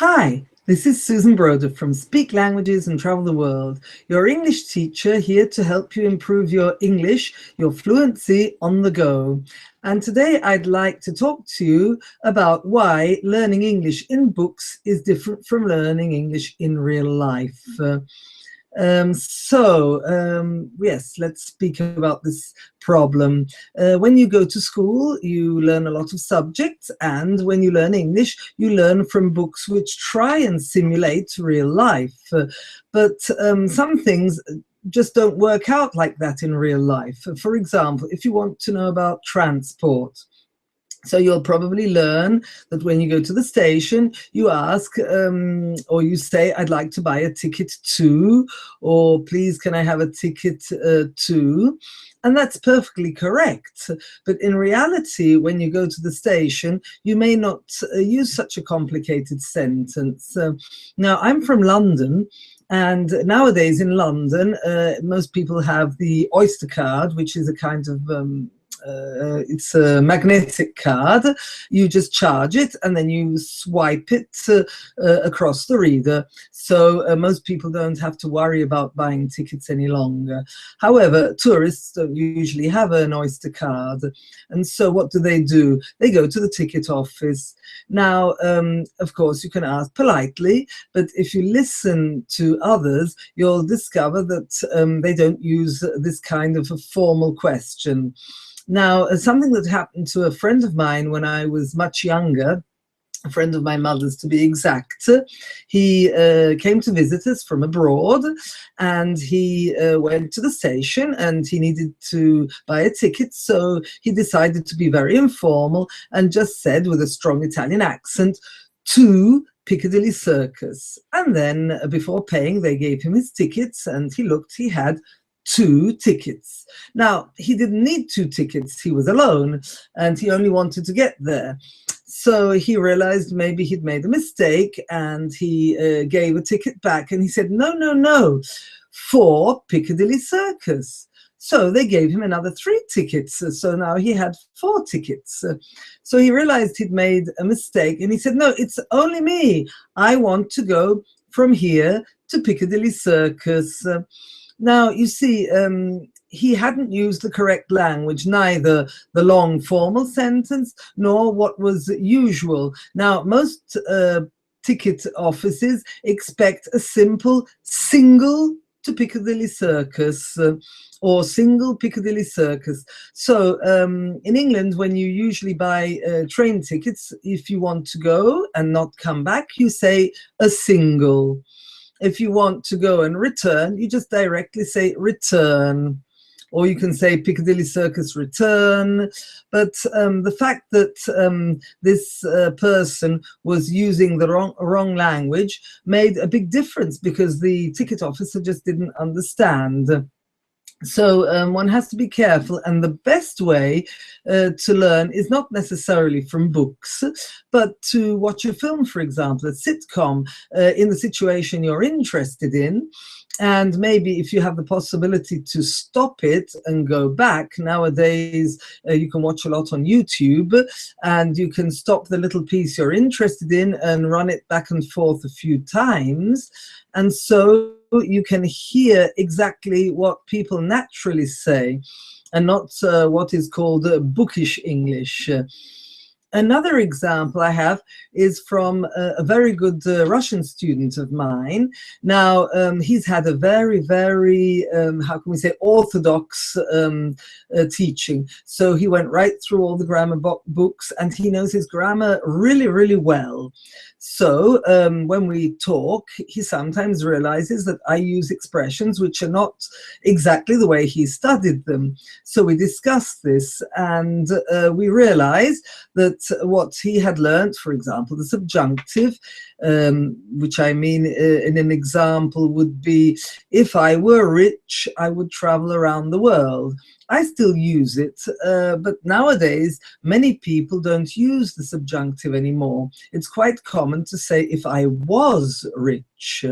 Hi, this is Susan Broder from Speak Languages and Travel the World, your English teacher here to help you improve your English, your fluency on the go. And today I'd like to talk to you about why learning English in books is different from learning English in real life. Yes, let's speak about this problem. When you go to school, you learn a lot of subjects, and when you learn English, you learn from books which try and simulate real life. But some things just don't work out like that in real life. For example, if you want to know about transport, so you'll probably learn that when you go to the station, you ask or you say, I'd like to buy a ticket to, or please can I have a ticket to? And that's perfectly correct. But in reality, when you go to the station, you may not use such a complicated sentence. Now, I'm from London. And nowadays in London, most people have the Oyster card, which is a kind of it's a magnetic card. You just charge it and then you swipe it across the reader. So most people don't have to worry about buying tickets any longer. However, tourists don't usually have an Oyster card. And so what do? They go to the ticket office. Now, of course, you can ask politely, but if you listen to others, you'll discover that they don't use this kind of a formal question. Now, something that happened to a friend of mine when I was much younger, a friend of my mother's to be exact, he came to visit us from abroad, and he went to the station and he needed to buy a ticket, so he decided to be very informal and just said with a strong Italian accent, "To Piccadilly Circus." And then before paying, they gave him his tickets, and he looked, he had 2 tickets. Now, he didn't need 2 tickets, he was alone, and he only wanted to get there. So he realized maybe he'd made a mistake, and he gave a ticket back, and he said, no, for Piccadilly Circus. So they gave him another 3 tickets, so now he had 4 tickets. So he realized he'd made a mistake, and he said, no, it's only me. I want to go from here to Piccadilly Circus. Now, you see, he hadn't used the correct language, neither the long formal sentence nor what was usual. Now, most ticket offices expect a simple single to Piccadilly Circus or single Piccadilly Circus. So in England, when you usually buy train tickets, if you want to go and not come back, you say a single. If you want to go and return, you just directly say return, or you can say Piccadilly Circus return. But the fact that this person was using the wrong language made a big difference, because the ticket officer just didn't understand. So one has to be careful, and the best way to learn is not necessarily from books, but to watch a film, for example, a sitcom, in the situation you're interested in. And maybe if you have the possibility to stop it and go back, nowadays you can watch a lot on YouTube, and you can stop the little piece you're interested in and run it back and forth a few times. And so you can hear exactly what people naturally say, and not what is called bookish English. Another example I have is from a very good Russian student of mine. Now, he's had a very, very, how can we say, orthodox teaching. So he went right through all the grammar books, and he knows his grammar really, really well. So when we talk, he sometimes realizes that I use expressions which are not exactly the way he studied them. So we discuss this, and we realize that what he had learned, for example, the subjunctive, which I mean in an example would be, if I were rich, I would travel around the world. I still use it, but nowadays many people don't use the subjunctive anymore. It's quite common to say, if I was rich.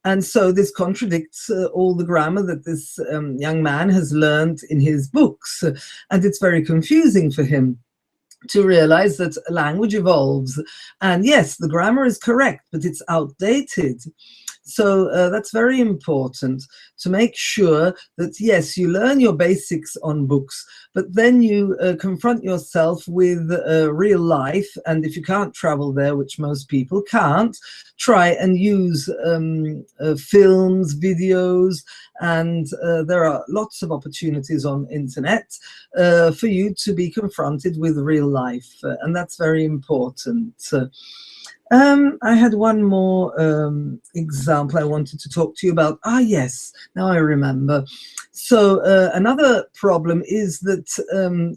And so this contradicts all the grammar that this young man has learned in his books, and it's very confusing for him. to realize that language evolves. And yes, the grammar is correct, but it's outdated. So that's very important to make sure that, yes, you learn your basics on books, but then you confront yourself with real life. And if you can't travel there, which most people can't, try and use films, videos, and there are lots of opportunities on internet for you to be confronted with real life. And that's very important. I had one more example I wanted to talk to you about. Ah, yes, now I remember. So another problem is that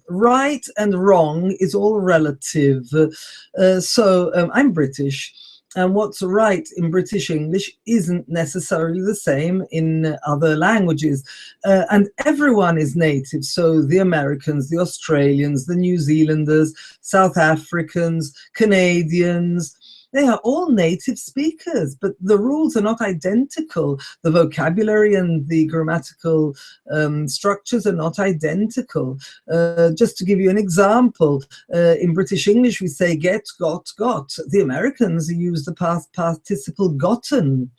right and wrong is all relative. I'm British. And what's right in British English isn't necessarily the same in other languages. And everyone is native. So the Americans, the Australians, the New Zealanders, South Africans, Canadians, they are all native speakers, but the rules are not identical. The vocabulary and the grammatical structures are not identical. Just to give you an example, in British English we say get, got, got. The Americans use the past participle gotten.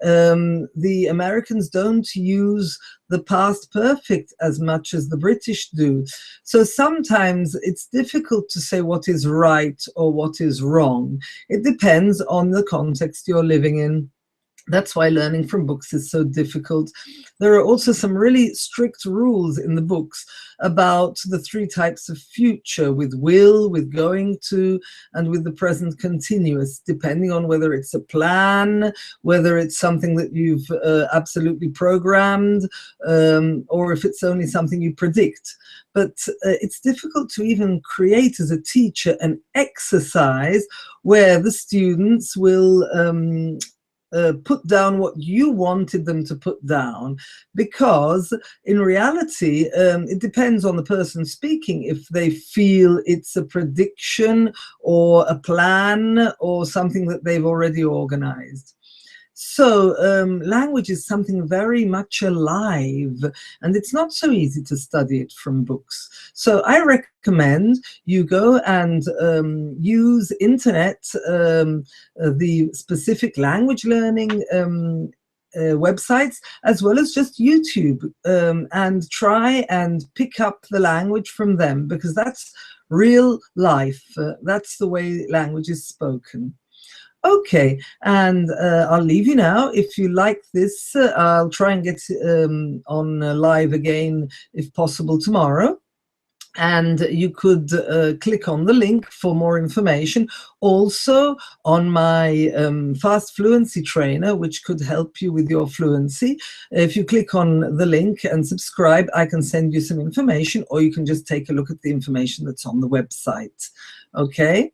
The Americans don't use the past perfect as much as the British do. So sometimes it's difficult to say what is right or what is wrong. It depends on the context you're living in. That's why learning from books is so difficult. There are also some really strict rules in the books about the 3 types of future, with will, with going to, and with the present continuous, depending on whether it's a plan, whether it's something that you've absolutely programmed, or if it's only something you predict. But it's difficult to even create as a teacher an exercise where the students will put down what you wanted them to put down, because in reality it depends on the person speaking if they feel it's a prediction or a plan or something that they've already organized. So language is something very much alive, and it's not so easy to study it from books. So I recommend you go and use internet, the specific language learning websites, as well as just YouTube, and try and pick up the language from them, because that's real life. That's the way language is spoken. Okay, and I'll leave you now. If you like this, I'll try and get on live again, if possible, tomorrow. And you could click on the link for more information. Also on my fast fluency trainer, which could help you with your fluency. If you click on the link and subscribe, I can send you some information, or you can just take a look at the information that's on the website. Okay?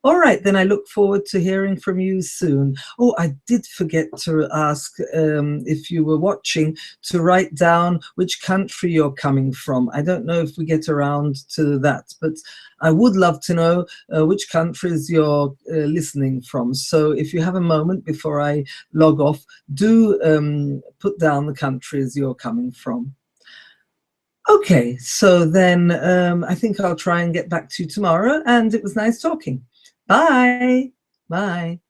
All right, then I look forward to hearing from you soon. Oh, I did forget to ask, if you were watching, to write down which country you're coming from. I don't know if we get around to that, but I would love to know which countries you're listening from. So if you have a moment before I log off, do put down the countries you're coming from. Okay, so then I think I'll try and get back to you tomorrow, and it was nice talking. Bye. Bye.